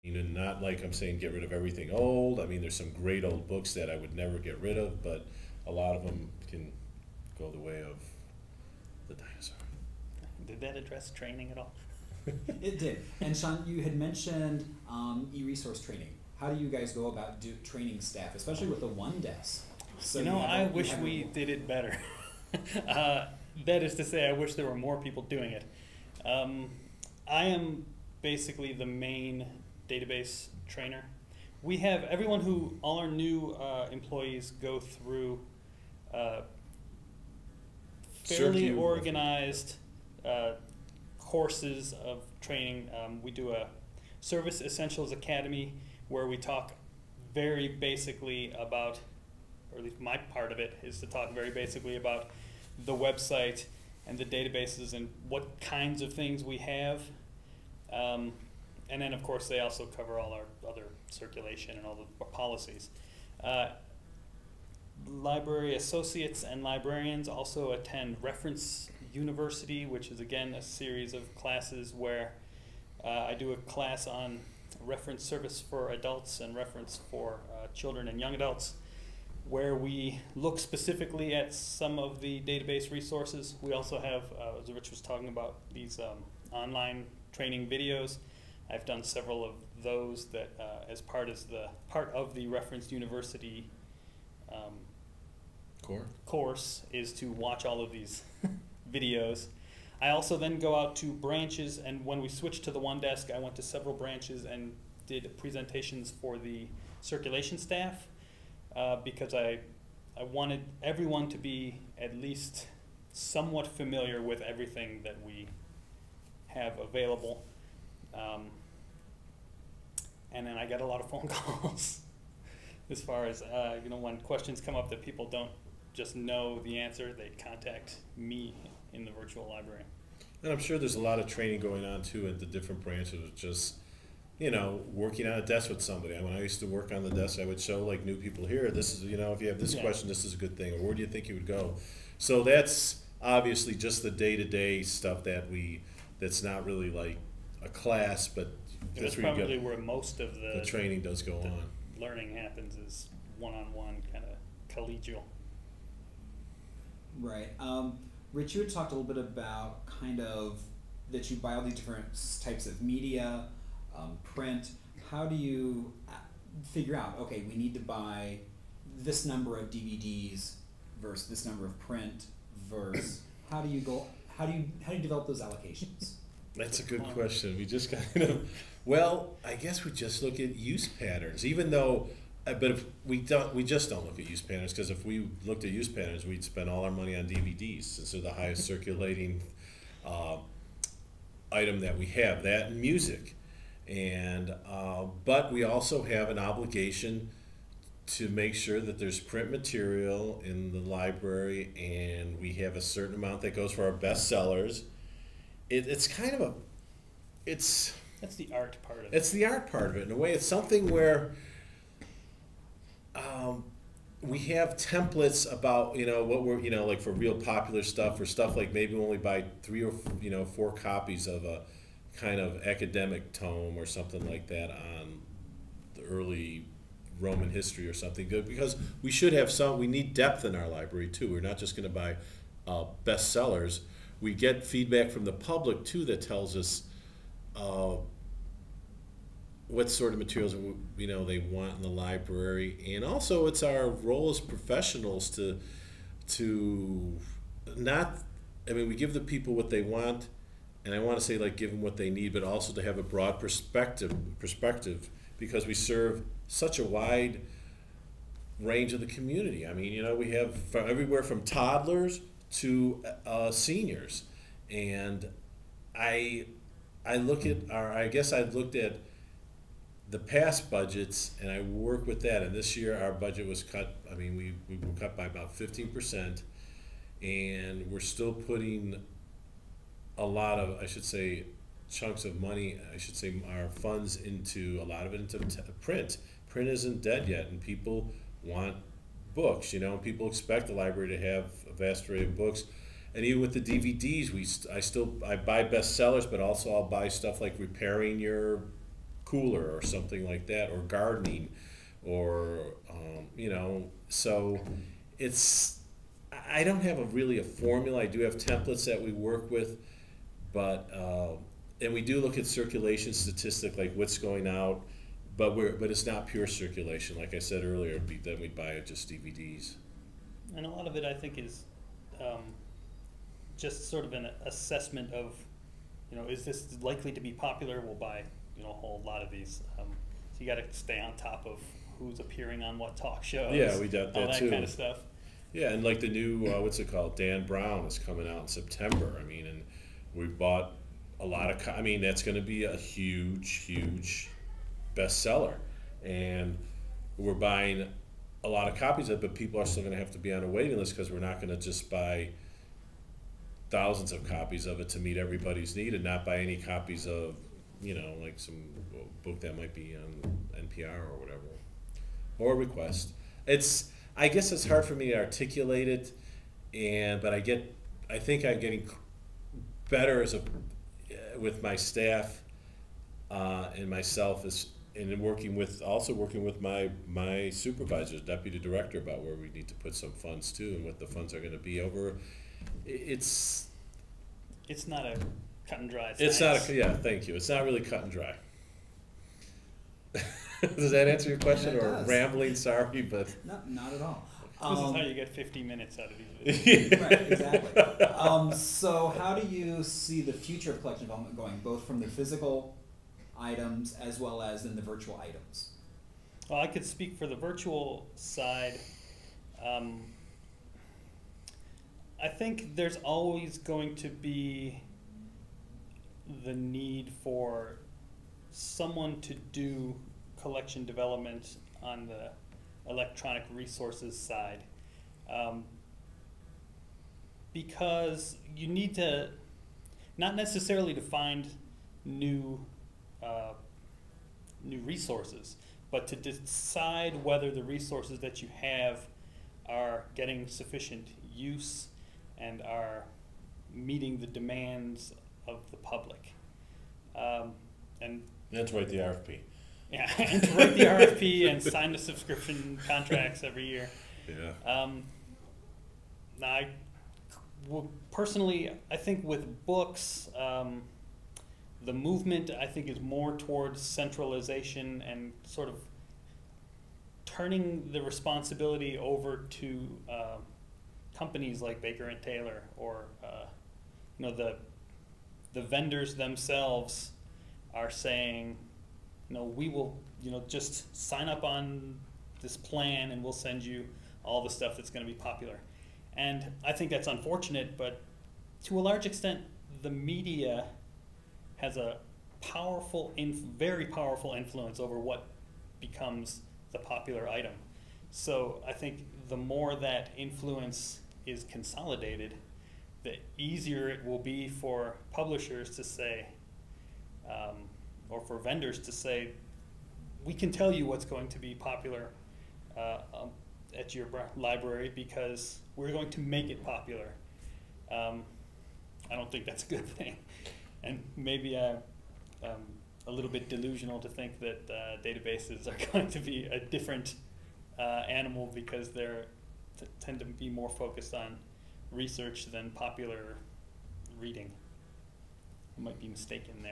You know, not like I'm saying get rid of everything old. I mean, there's some great old books that I would never get rid of, but a lot of them can go the way of the dinosaur. Did that address training at all? It did. And Sean, you had mentioned e-resource training. How do you guys go about training staff, especially with the one desk? So you know, I wish we did it better. That is to say, I wish there were more people doing it. I am basically the main database trainer. We have all our new employees go through fairly organized courses of training. We do a Service Essentials Academy where we talk very basically about, or at least my part of it is to talk very basically about the website and the databases and what kinds of things we have. And then, of course, they also cover all our other circulation and all the policies. Library associates and librarians also attend Reference University, which is, again, a series of classes where I do a class on reference service for adults and reference for children and young adults, where we look specifically at some of the database resources. We also have, as Rich was talking about, these online training videos. I've done several of those that, as part of the Reference University course, is to watch all of these videos. I also then go out to branches, and when we switched to the one desk, I went to several branches and did presentations for the circulation staff because I wanted everyone to be at least somewhat familiar with everything that we have available. And then I get a lot of phone calls as far as, you know, when questions come up that people don't just know the answer, they contact me in the virtual library. And I'm sure there's a lot of training going on too at the different branches, just, you know, working on a desk with somebody. When I used to work on the desk, I would show like new people here, this is, you know, if you have this question, this is a good thing, or where do you think you would go? So that's obviously just the day-to-day stuff that's not really like a class, but that's probably where most of the training does go on. Learning happens is one-on-one, kind of collegial. Right. Rich, you had talked a little bit about kind of that you buy all these different types of media, print. How do you figure out, okay, we need to buy this number of DVDs versus this number of print versus how do you develop those allocations? That's a good question. We just kind of, well, I guess we just look at use patterns, even though, but if we just don't look at use patterns, because if we looked at use patterns, we'd spend all our money on DVDs, since they're the highest circulating item that we have, that and music. And, but we also have an obligation to make sure that there's print material in the library, and we have a certain amount that goes for our bestsellers. It's kind of that's the art part of it. It's the art part of it. In a way, it's something where we have templates about, you know, what we're, you know, like for real popular stuff, or stuff like maybe we only buy 3 or 4 copies of a kind of academic tome or something like that on the early Roman history or something good, because we should have we need depth in our library too. We're not just going to buy bestsellers. We get feedback from the public too that tells us what sort of materials, you know, they want in the library. And also it's our role as professionals to not, I mean, we give the people what they want, and I want to say like give them what they need, but also to have a broad perspective because we serve such a wide range of the community. I mean, you know, we have everywhere from toddlers to seniors, and I look at I guess I looked at the past budgets, and I work with that, and this year our budget was cut. I mean, we were cut by about 15%, and we're still putting a lot of, I should say, chunks of money, I should say, our funds into, a lot of it into print. Print isn't dead yet, and people want books, you know, and people expect the library to have a vast array of books. And even with the DVDs, I buy bestsellers, but also I'll buy stuff like Repairing Your cooler or something like that, or gardening, or you know. So it's, I don't have really a formula. I do have templates that we work with, but and we do look at circulation statistic, like what's going out, but it's not pure circulation. Like I said earlier, then we'd buy just DVDs. And a lot of it, I think, is just sort of an assessment of, you know, is this likely to be popular? We'll buy, you know, a whole lot of these. So you got to stay on top of who's appearing on what talk shows. Yeah, we got all that that too. kind of stuff. Yeah, and like the new what's it called? Dan Brown is coming out in September. I mean, and we bought a lot of. I mean, that's going to be a huge bestseller, and we're buying a lot of copies of it. But people are still going to have to be on a waiting list because we're not going to just buy thousands of copies of it to meet everybody's need, and not buy any copies of, you know, like some book that might be on NPR or whatever, or request. I guess it's hard for me to articulate it, but I think I'm getting better with my staff and myself and working with my supervisors, deputy director, about where we need to put some funds too, and what the funds are going to be over. It's not a cut and dry science. It's not thank you. It's not really cut and dry. Does that answer your question, or does. Rambling? Sorry, but not at all. This is how you get 50 minutes out of these videos. Right, exactly. So how do you see the future of collection development going, both from the physical items as well as in the virtual items? Well, I could speak for the virtual side. I think there's always going to be the need for someone to do collection development on the electronic resources side, because you need to, not necessarily to find new resources, but to decide whether the resources that you have are getting sufficient use and are meeting the demands of the public. And that's right, the RFP. Yeah, and to write the RFP and sign the subscription contracts every year. Yeah. Now, personally, I think with books, the movement, I think, is more towards centralization and sort of turning the responsibility over to companies like Baker and Taylor, or you know, the vendors themselves are saying, no, we will, you know, just sign up on this plan and we'll send you all the stuff that's going to be popular. And I think that's unfortunate, but to a large extent, the media has a powerful, very powerful influence over what becomes the popular item. So I think the more that influence is consolidated, the easier it will be for publishers to say, or for vendors to say, we can tell you what's going to be popular at your library because we're going to make it popular. I don't think that's a good thing. And maybe I'm a little bit delusional to think that databases are going to be a different animal because they're tend to be more focused on research than popular reading. I might be mistaken there.